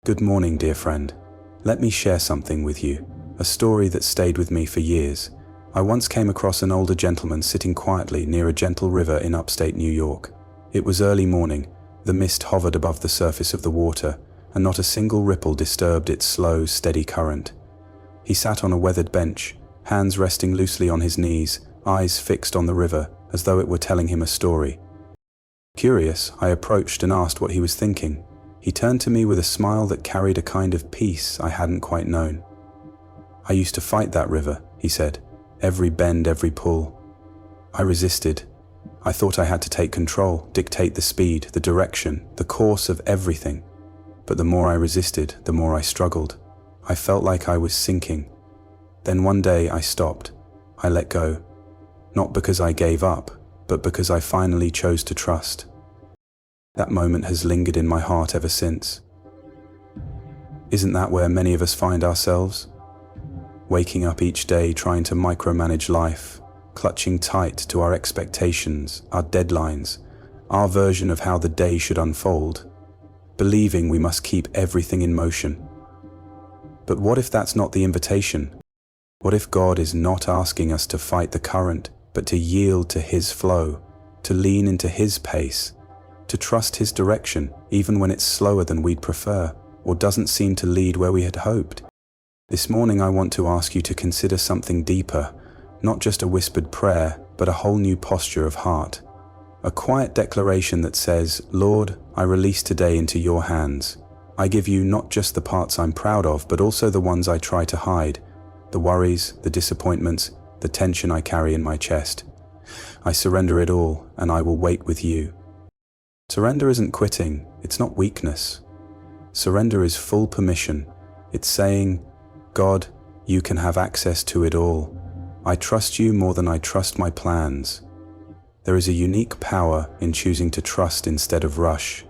Good morning, dear friend. Let me share something with you, a story that stayed with me for years. I once came across an older gentleman sitting quietly near a gentle river in upstate New York. It was early morning, the mist hovered above the surface of the water, and not a single ripple disturbed its slow, steady current. He sat on a weathered bench, hands resting loosely on his knees, eyes fixed on the river, as though it were telling him a story. Curious, I approached and asked what he was thinking. He turned to me with a smile that carried a kind of peace I hadn't quite known. "I used to fight that river," he said. "Every bend, every pull. I resisted. I thought I had to take control, dictate the speed, the direction, the course of everything. But the more I resisted, the more I struggled. I felt like I was sinking. Then one day I stopped. I let go. Not because I gave up, but because I finally chose to trust. That moment has lingered in my heart ever since." Isn't that where many of us find ourselves? Waking up each day trying to micromanage life, clutching tight to our expectations, our deadlines, our version of how the day should unfold, believing we must keep everything in motion. But what if that's not the invitation? What if God is not asking us to fight the current, but to yield to His flow, to lean into His pace, to trust His direction even when it's slower than we'd prefer, or doesn't seem to lead where we had hoped? This morning I want to ask you to consider something deeper, not just a whispered prayer, but a whole new posture of heart. A quiet declaration that says, "Lord, I release today into your hands. I give you not just the parts I'm proud of, but also the ones I try to hide, the worries, the disappointments, the tension I carry in my chest. I surrender it all, and I will wait with you." Surrender isn't quitting, it's not weakness. Surrender is full permission. It's saying, "God, you can have access to it all. I trust you more than I trust my plans." There is a unique power in choosing to trust instead of rush.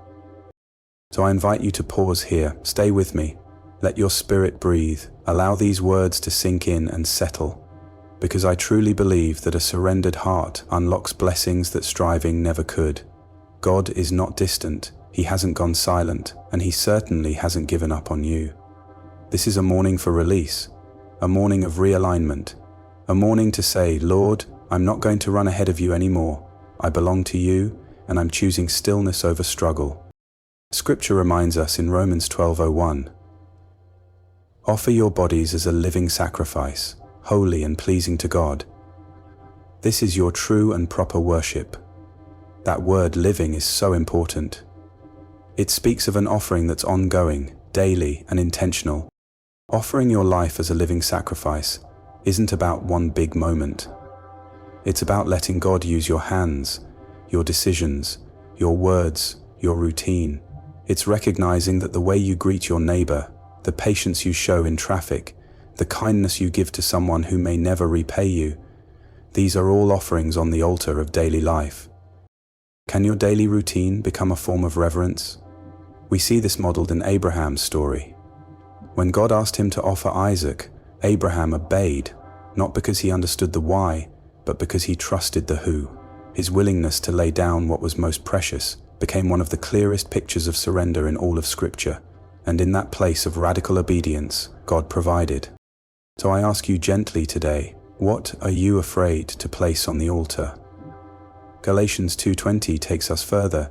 So I invite you to pause here, stay with me, let your spirit breathe, allow these words to sink in and settle. Because I truly believe that a surrendered heart unlocks blessings that striving never could. God is not distant, He hasn't gone silent, and He certainly hasn't given up on you. This is a morning for release, a morning of realignment, a morning to say, "Lord, I'm not going to run ahead of you anymore. I belong to you, and I'm choosing stillness over struggle." Scripture reminds us in Romans 12:01, "Offer your bodies as a living sacrifice, holy and pleasing to God. This is your true and proper worship." That word living is so important. It speaks of an offering that's ongoing, daily, and intentional. Offering your life as a living sacrifice isn't about one big moment. It's about letting God use your hands, your decisions, your words, your routine. It's recognizing that the way you greet your neighbor, the patience you show in traffic, the kindness you give to someone who may never repay you, these are all offerings on the altar of daily life. Can your daily routine become a form of reverence? We see this modeled in Abraham's story. When God asked him to offer Isaac, Abraham obeyed, not because he understood the why, but because he trusted the who. His willingness to lay down what was most precious became one of the clearest pictures of surrender in all of Scripture. And in that place of radical obedience, God provided. So I ask you gently today, what are you afraid to place on the altar? Galatians 2:20 takes us further.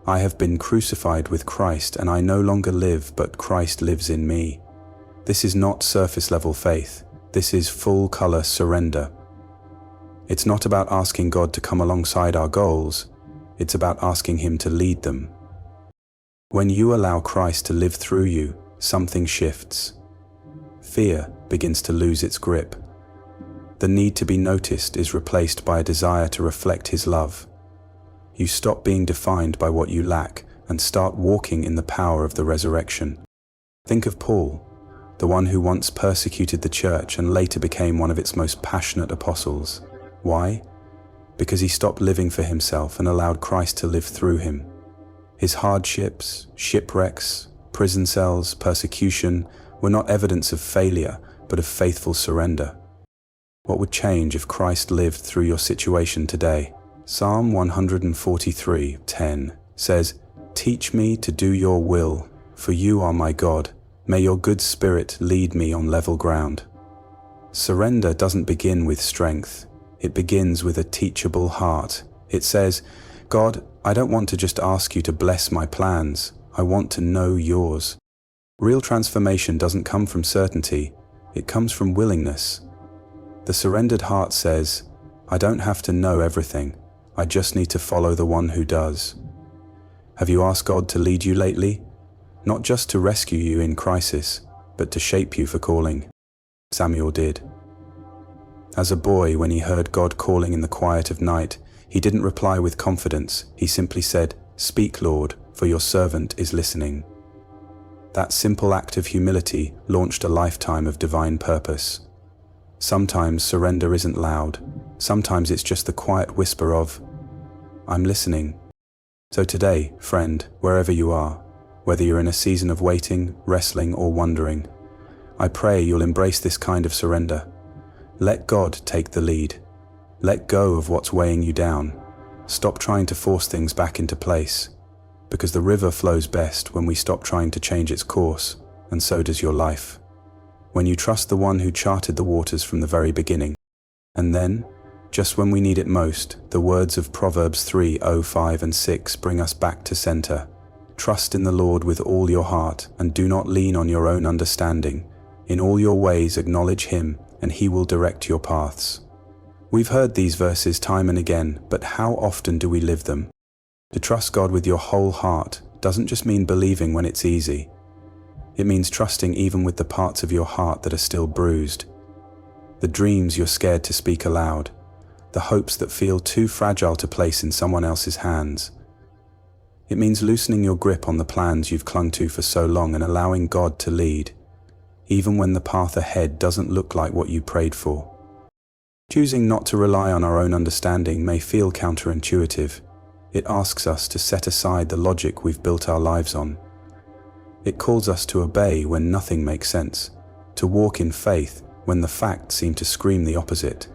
"I have been crucified with Christ, and I no longer live, but Christ lives in me." This is not surface-level faith. This is full-color surrender. It's not about asking God to come alongside our goals. It's about asking Him to lead them. When you allow Christ to live through you, something shifts. Fear begins to lose its grip. The need to be noticed is replaced by a desire to reflect His love. You stop being defined by what you lack and start walking in the power of the resurrection. Think of Paul, the one who once persecuted the church and later became one of its most passionate apostles. Why? Because he stopped living for himself and allowed Christ to live through him. His hardships, shipwrecks, prison cells, persecution were not evidence of failure, but of faithful surrender. What would change if Christ lived through your situation today? Psalm 143:10 says, "Teach me to do your will, for you are my God. May your good spirit lead me on level ground. Surrender doesn't begin with strength. It begins with a teachable heart. It says, God, I don't want to just ask you to bless my plans. I want to know yours. Real transformation doesn't come from certainty. It comes from willingness. The surrendered heart says, I don't have to know everything. I just need to follow the one who does. Have you asked God to lead you lately? Not just to rescue you in crisis, but to shape you for calling. Samuel did. As a boy, when he heard God calling in the quiet of night, he didn't reply with confidence. He simply said, Speak, Lord, for your servant is listening. That simple act of humility launched a lifetime of divine purpose. Sometimes surrender isn't loud. Sometimes it's just the quiet whisper of, I'm listening. So today, friend, wherever you are, whether you're in a season of waiting, wrestling, or wondering, I pray you'll embrace this kind of surrender. Let God take the lead. Let go of what's weighing you down. Stop trying to force things back into place, because the river flows best when we stop trying to change its course, and so does your life. When you trust the one who charted the waters from the very beginning. And then, just when we need it most, the words of Proverbs 3:5 and 6 bring us back to center. Trust in the Lord with all your heart, and do not lean on your own understanding. In all your ways acknowledge him, and he will direct your paths. We've heard these verses time and again, but how often do we live them? To trust God with your whole heart doesn't just mean believing when it's easy. It means trusting even with the parts of your heart that are still bruised. The dreams you're scared to speak aloud. The hopes that feel too fragile to place in someone else's hands. It means loosening your grip on the plans you've clung to for so long and allowing God to lead, even when the path ahead doesn't look like what you prayed for. Choosing not to rely on our own understanding may feel counterintuitive. It asks us to set aside the logic we've built our lives on. It calls us to obey when nothing makes sense, to walk in faith when the facts seem to scream the opposite.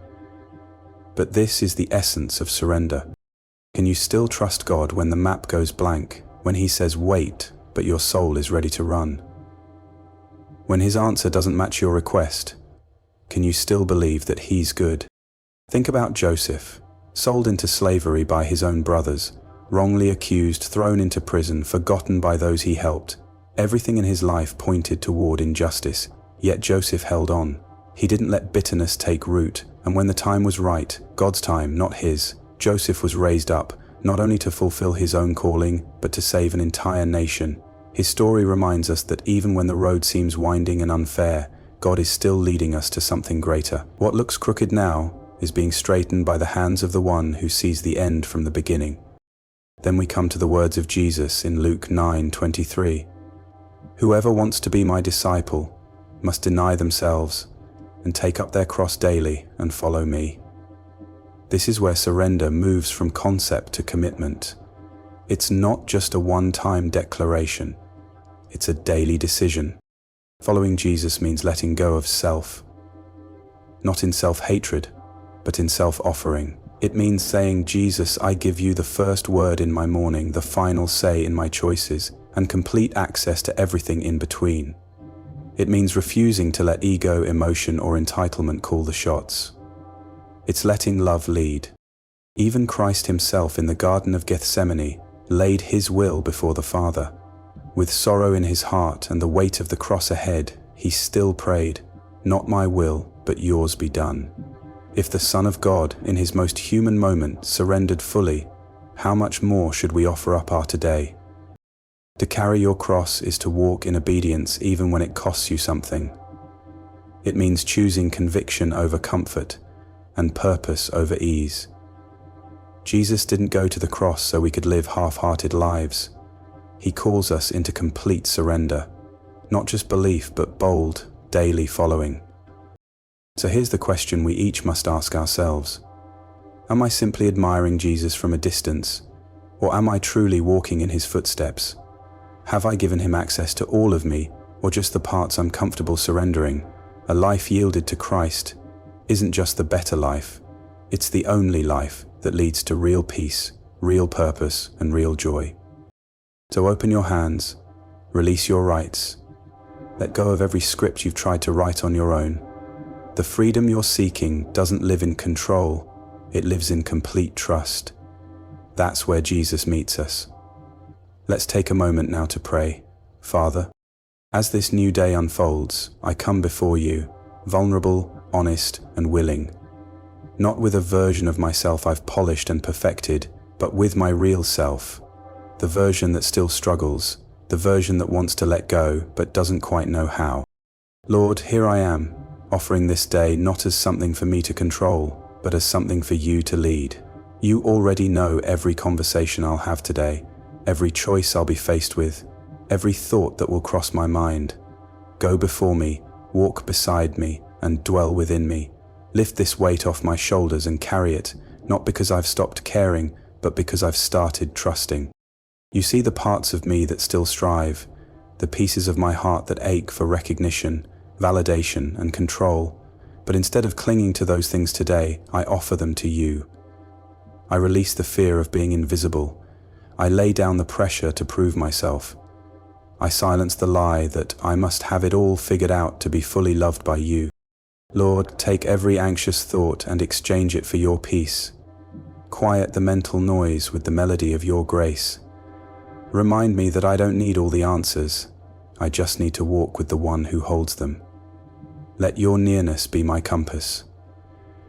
But this is the essence of surrender. Can you still trust God when the map goes blank, when he says wait, but your soul is ready to run? When his answer doesn't match your request, can you still believe that he's good? Think about Joseph, sold into slavery by his own brothers, wrongly accused, thrown into prison, forgotten by those he helped. Everything in his life pointed toward injustice, yet Joseph held on. He didn't let bitterness take root, and when the time was right, God's time, not his, Joseph was raised up, not only to fulfill his own calling, but to save an entire nation. His story reminds us that even when the road seems winding and unfair, God is still leading us to something greater. What looks crooked now is being straightened by the hands of the one who sees the end from the beginning. Then we come to the words of Jesus in Luke 9:23. Whoever wants to be my disciple must deny themselves and take up their cross daily and follow me. This is where surrender moves from concept to commitment. It's not just a one-time declaration. It's a daily decision. Following Jesus means letting go of self. Not in self-hatred, but in self-offering. It means saying, Jesus, I give you the first word in my morning, the final say in my choices, and complete access to everything in between. It means refusing to let ego, emotion, or entitlement call the shots. It's letting love lead. Even Christ himself in the Garden of Gethsemane laid his will before the Father. With sorrow in his heart and the weight of the cross ahead, he still prayed, not my will, but yours be done. If the Son of God, in his most human moment, surrendered fully, how much more should we offer up our today? To carry your cross is to walk in obedience even when it costs you something. It means choosing conviction over comfort and purpose over ease. Jesus didn't go to the cross so we could live half-hearted lives. He calls us into complete surrender, not just belief but bold, daily following. So here's the question we each must ask ourselves. Am I simply admiring Jesus from a distance, or am I truly walking in his footsteps? Have I given him access to all of me, or just the parts I'm comfortable surrendering? A life yielded to Christ isn't just the better life, it's the only life that leads to real peace, real purpose, and real joy. So open your hands, Release your rights. Let go of every script you've tried to write on your own. The freedom you're seeking doesn't live in control, it lives in complete trust. That's where Jesus meets us. Let's take a moment now to pray. Father, as this new day unfolds, I come before you, vulnerable, honest, and willing. Not with a version of myself I've polished and perfected, but with my real self. The version that still struggles, the version that wants to let go but doesn't quite know how. Lord, here I am, offering this day not as something for me to control, but as something for you to lead. You already know every conversation I'll have today, every choice I'll be faced with, every thought that will cross my mind. Go before me, walk beside me, and dwell within me. Lift this weight off my shoulders and carry it, not because I've stopped caring, but because I've started trusting. You see the parts of me that still strive, the pieces of my heart that ache for recognition, validation, and control. But instead of clinging to those things today, I offer them to you. I release the fear of being invisible. I lay down the pressure to prove myself. I silence the lie that I must have it all figured out to be fully loved by you. Lord, take every anxious thought and exchange it for your peace. Quiet the mental noise with the melody of your grace. Remind me that I don't need all the answers. I just need to walk with the one who holds them. Let your nearness be my compass.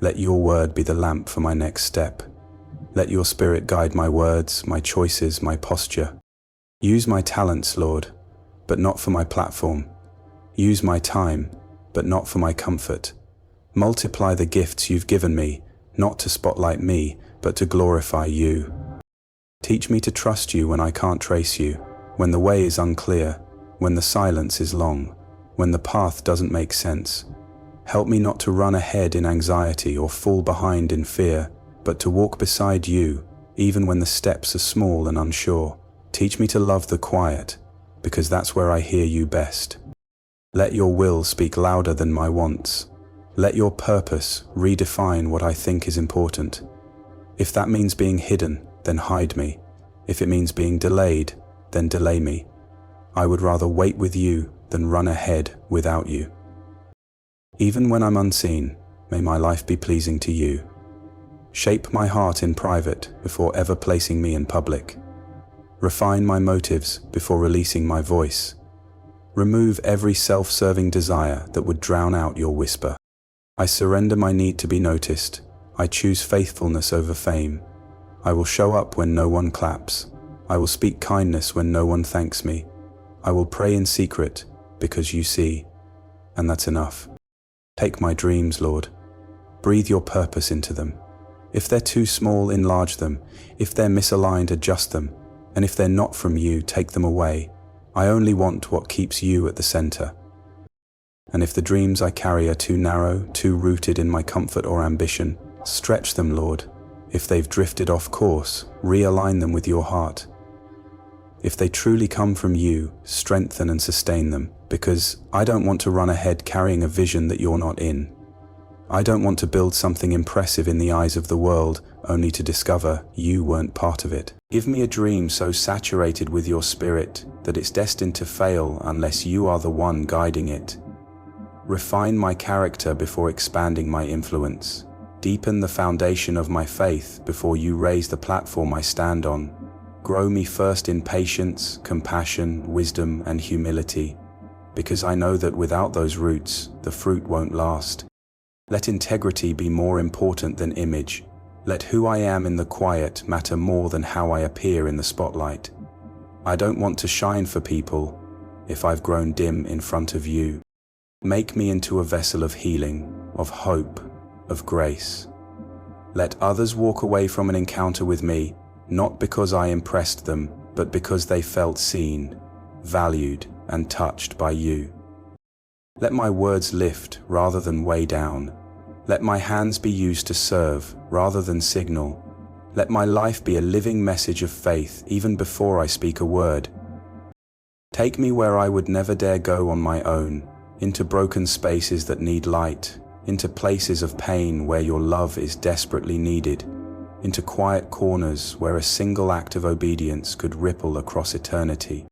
Let your word be the lamp for my next step. Let your spirit guide my words, my choices, my posture. Use my talents, Lord, but not for my platform. Use my time, but not for my comfort. Multiply the gifts you've given me, not to spotlight me, but to glorify you. Teach me to trust you when I can't trace you, when the way is unclear, when the silence is long, when the path doesn't make sense. Help me not to run ahead in anxiety or fall behind in fear, but to walk beside you, even when the steps are small and unsure. Teach me to love the quiet, because that's where I hear you best. Let your will speak louder than my wants. Let your purpose redefine what I think is important. If that means being hidden, then hide me. If it means being delayed, then delay me. I would rather wait with you than run ahead without you. Even when I'm unseen, may my life be pleasing to you. Shape my heart in private before ever placing me in public. Refine my motives before releasing my voice. Remove every self-serving desire that would drown out your whisper. I surrender my need to be noticed. I choose faithfulness over fame. I will show up when no one claps. I will speak kindness when no one thanks me. I will pray in secret because you see, and that's enough. Take my dreams, Lord. Breathe your purpose into them. If they're too small, enlarge them. If they're misaligned, adjust them. And if they're not from you, take them away. I only want what keeps you at the center. And if the dreams I carry are too narrow, too rooted in my comfort or ambition, stretch them, Lord. If they've drifted off course, realign them with your heart. If they truly come from you, strengthen and sustain them, because I don't want to run ahead carrying a vision that you're not in. I don't want to build something impressive in the eyes of the world, only to discover you weren't part of it. Give me a dream so saturated with your spirit that it's destined to fail unless you are the one guiding it. Refine my character before expanding my influence. Deepen the foundation of my faith before you raise the platform I stand on. Grow me first in patience, compassion, wisdom, and humility, because I know that without those roots, the fruit won't last. Let integrity be more important than image. Let who I am in the quiet matter more than how I appear in the spotlight. I don't want to shine for people if I've grown dim in front of you. Make me into a vessel of healing, of hope, of grace. Let others walk away from an encounter with me, not because I impressed them, but because they felt seen, valued, and touched by you. Let my words lift rather than weigh down. Let my hands be used to serve rather than signal. Let my life be a living message of faith even before I speak a word. Take me where I would never dare go on my own, into broken spaces that need light, into places of pain where your love is desperately needed, into quiet corners where a single act of obedience could ripple across eternity.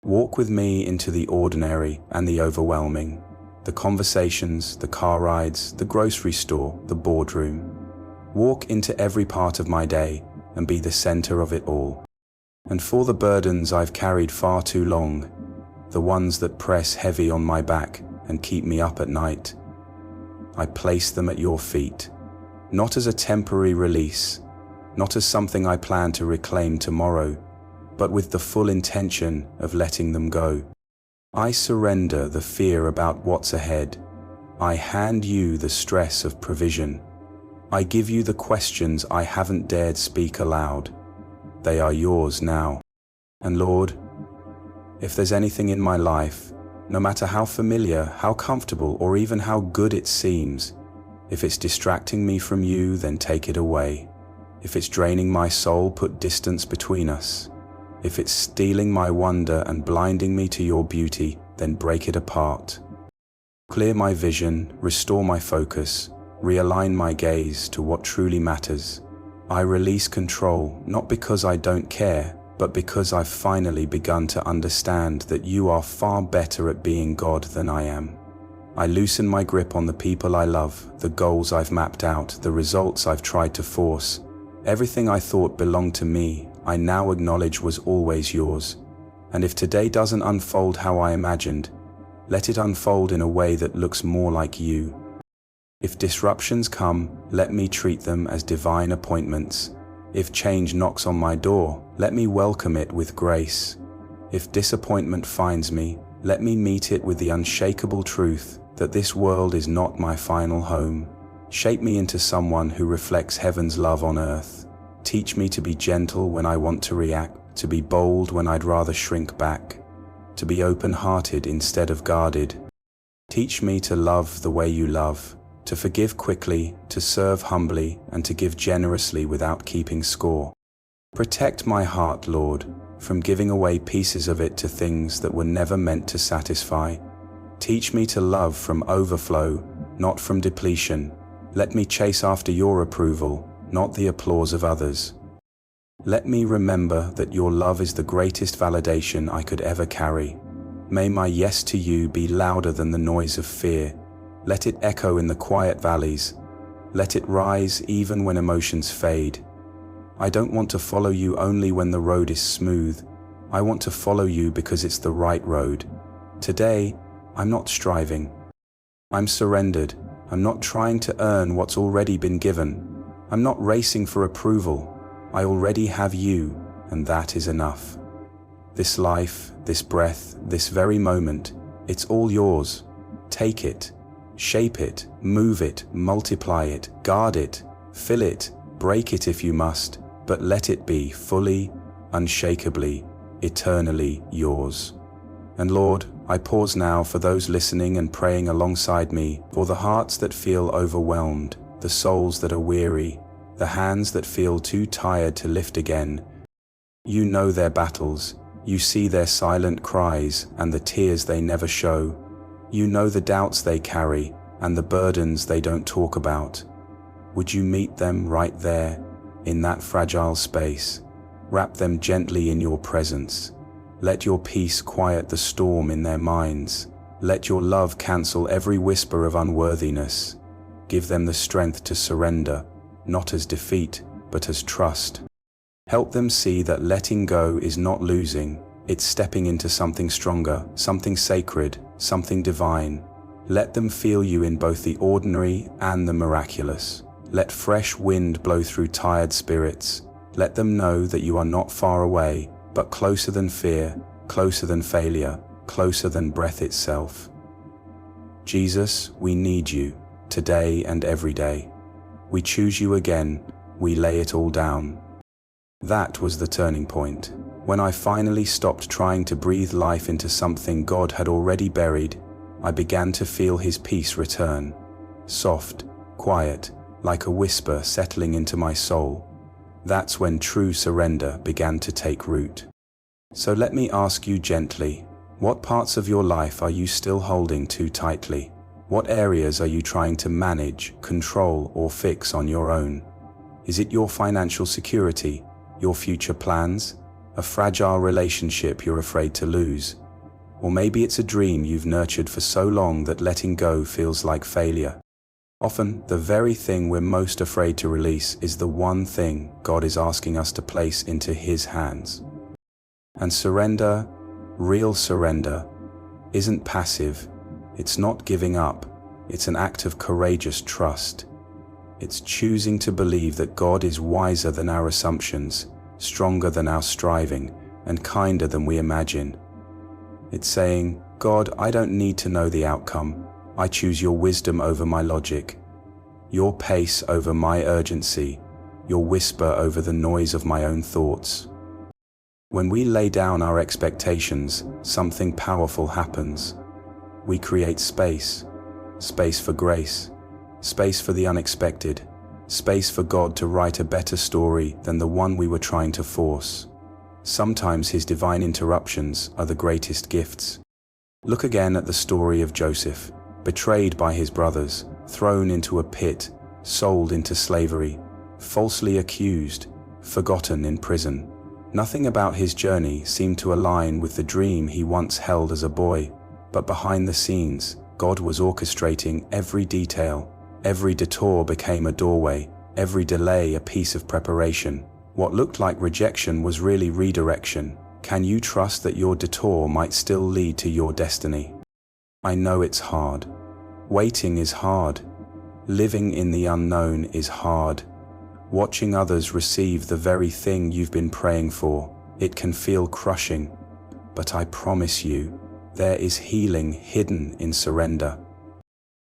Walk with me into the ordinary and the overwhelming, the conversations, the car rides, the grocery store, the boardroom. Walk into every part of my day and be the center of it all. And for the burdens I've carried far too long, the ones that press heavy on my back and keep me up at night, I place them at your feet, not as a temporary release, not as something I plan to reclaim tomorrow, but with the full intention of letting them go. I surrender the fear about what's ahead. I hand you the stress of provision. I give you the questions I haven't dared speak aloud. They are yours now. And Lord, if there's anything in my life, no matter how familiar, how comfortable, or even how good it seems, if it's distracting me from you, then take it away. If it's draining my soul, put distance between us. If it's stealing my wonder and blinding me to your beauty, then break it apart. Clear my vision, restore my focus, realign my gaze to what truly matters. I release control, not because I don't care, but because I've finally begun to understand that you are far better at being God than I am. I loosen my grip on the people I love, the goals I've mapped out, the results I've tried to force. Everything I thought belonged to me, I now acknowledge was always yours. And if today doesn't unfold how I imagined, let it unfold in a way that looks more like you. If disruptions come, let me treat them as divine appointments. If change knocks on my door, let me welcome it with grace. If disappointment finds me, let me meet it with the unshakable truth that this world is not my final home. Shape me into someone who reflects heaven's love on earth. Teach me to be gentle when I want to react, to be bold when I'd rather shrink back, to be open-hearted instead of guarded. Teach me to love the way you love, to forgive quickly, to serve humbly, and to give generously without keeping score. Protect my heart, Lord, from giving away pieces of it to things that were never meant to satisfy. Teach me to love from overflow, not from depletion. Let me chase after your approval, not the applause of others. Let me remember that your love is the greatest validation I could ever carry. May my yes to you be louder than the noise of fear. Let it echo in the quiet valleys. Let it rise even when emotions fade. I don't want to follow you only when the road is smooth. I want to follow you because it's the right road. Today, I'm not striving. I'm surrendered. I'm not trying to earn what's already been given. I'm not racing for approval. I already have you, and that is enough. This life, this breath, this very moment, it's all yours. Take it, shape it, move it, multiply it, guard it, fill it, break it if you must, but let it be fully, unshakably, eternally yours. And Lord, I pause now for those listening and praying alongside me, for the hearts that feel overwhelmed, the souls that are weary, the hands that feel too tired to lift again. You know their battles. You see their silent cries and the tears they never show. You know the doubts they carry and the burdens they don't talk about. Would you meet them right there, in that fragile space? Wrap them gently in your presence. Let your peace quiet the storm in their minds. Let your love cancel every whisper of unworthiness. Give them the strength to surrender, not as defeat, but as trust. Help them see that letting go is not losing, it's stepping into something stronger, something sacred, something divine. Let them feel you in both the ordinary and the miraculous. Let fresh wind blow through tired spirits. Let them know that you are not far away, but closer than fear, closer than failure, closer than breath itself. Jesus, we need you, today and every day. We choose you again, we lay it all down. That was the turning point, when I finally stopped trying to breathe life into something God had already buried. I began to feel his peace return, soft, quiet, like a whisper settling into my soul. That's when true surrender began to take root. So let me ask you gently, what parts of your life are you still holding too tightly? What areas are you trying to manage, control, or fix on your own? Is it your financial security, your future plans, a fragile relationship you're afraid to lose. Or maybe it's a dream you've nurtured for so long that letting go feels like failure. Often, the very thing we're most afraid to release is the one thing God is asking us to place into His hands. And surrender, real surrender, isn't passive. It's not giving up. It's an act of courageous trust. It's choosing to believe that God is wiser than our assumptions, stronger than our striving, and kinder than we imagine. It's saying, God, I don't need to know the outcome. I choose your wisdom over my logic, your pace over my urgency, your whisper over the noise of my own thoughts. When we lay down our expectations, something powerful happens. We create space, space for grace, space for the unexpected, space for God to write a better story than the one we were trying to force. Sometimes His divine interruptions are the greatest gifts. Look again at the story of Joseph, betrayed by his brothers, thrown into a pit, sold into slavery, falsely accused, forgotten in prison. Nothing about his journey seemed to align with the dream he once held as a boy, but behind the scenes, God was orchestrating every detail. Every detour became a doorway, every delay a piece of preparation. What looked like rejection was really redirection. Can you trust that your detour might still lead to your destiny? I know it's hard. Waiting is hard. Living in the unknown is hard. Watching others receive the very thing you've been praying for, it can feel crushing. But I promise you, there is healing hidden in surrender.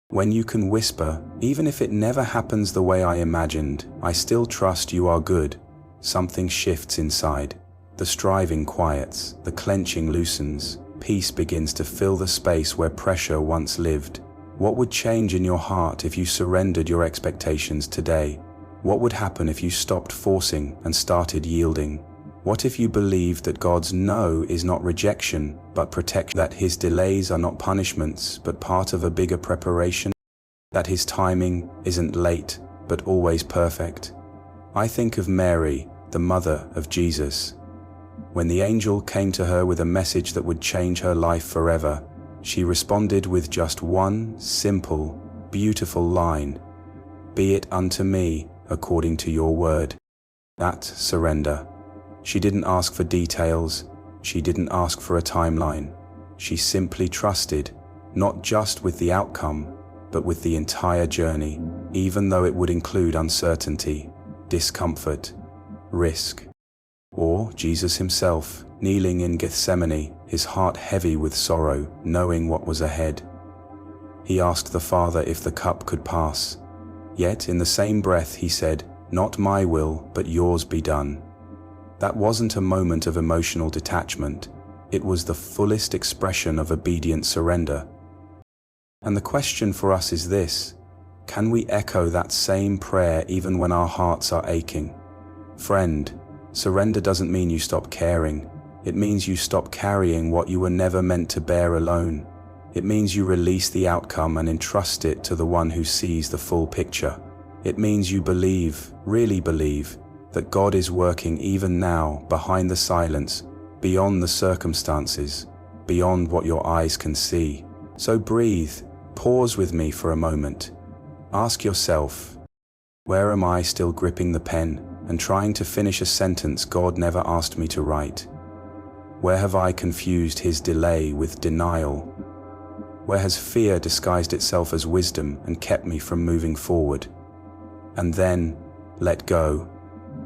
When you can whisper, even if it never happens the way I imagined, I still trust you are good, something shifts inside. The striving quiets, the clenching loosens, peace begins to fill the space where pressure once lived. What would change in your heart if you surrendered your expectations today? What would happen if you stopped forcing and started yielding? What if you believed that God's no is not rejection, but protection, that His delays are not punishments, but part of a bigger preparation, that His timing isn't late, but always perfect? I think of Mary, the mother of Jesus. When the angel came to her with a message that would change her life forever, she responded with just one simple, beautiful line: "Be it unto me according to your word." That's surrender. She didn't ask for details. She didn't ask for a timeline. She simply trusted, not just with the outcome, but with the entire journey, even though it would include uncertainty, discomfort, risk. Or Jesus Himself, kneeling in Gethsemane, His heart heavy with sorrow, knowing what was ahead. He asked the Father if the cup could pass. Yet in the same breath He said, "Not my will, but yours be done." That wasn't a moment of emotional detachment. It was the fullest expression of obedient surrender. And the question for us is this: can we echo that same prayer even when our hearts are aching? Friend, surrender doesn't mean you stop caring. It means you stop carrying what you were never meant to bear alone. It means you release the outcome and entrust it to the one who sees the full picture. It means you believe, really believe, that God is working even now behind the silence, beyond the circumstances, beyond what your eyes can see. So breathe, pause with me for a moment. Ask yourself, where am I still gripping the pen and trying to finish a sentence God never asked me to write? Where have I confused His delay with denial? Where has fear disguised itself as wisdom and kept me from moving forward? And then, let go.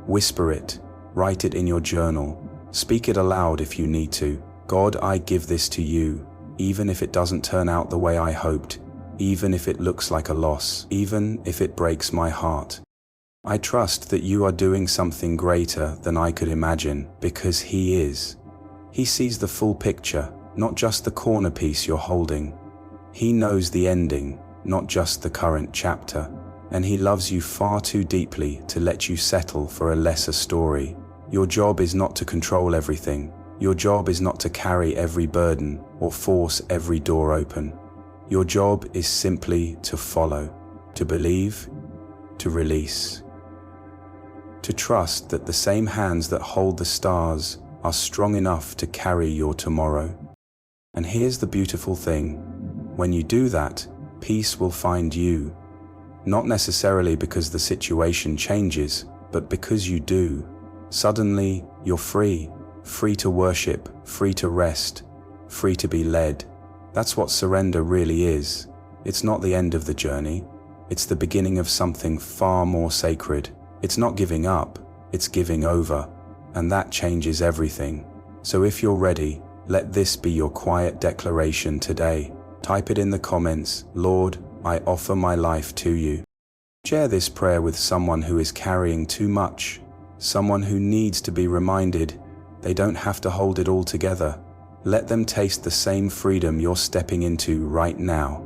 Whisper it, write it in your journal, speak it aloud if you need to. God, I give this to you, even if it doesn't turn out the way I hoped, even if it looks like a loss, even if it breaks my heart. I trust that you are doing something greater than I could imagine, because He is. He sees the full picture, not just the corner piece you're holding. He knows the ending, not just the current chapter. And He loves you far too deeply to let you settle for a lesser story. Your job is not to control everything. Your job is not to carry every burden or force every door open. Your job is simply to follow, to believe, to release. To trust that the same hands that hold the stars are strong enough to carry your tomorrow. And here's the beautiful thing. When you do that, peace will find you. Not necessarily because the situation changes, but because you do. Suddenly, you're free. Free to worship, free to rest, free to be led. That's what surrender really is. It's not the end of the journey. It's the beginning of something far more sacred. It's not giving up, it's giving over. And that changes everything. So if you're ready, let this be your quiet declaration today. Type it in the comments, Lord, I offer my life to you. Share this prayer with someone who is carrying too much, someone who needs to be reminded they don't have to hold it all together. Let them taste the same freedom you're stepping into right now.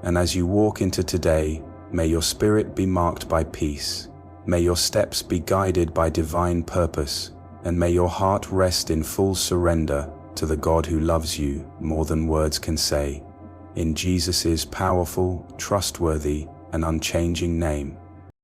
And as you walk into today, may your spirit be marked by peace. May your steps be guided by divine purpose. And may your heart rest in full surrender to the God who loves you more than words can say. In Jesus' powerful, trustworthy, and unchanging name.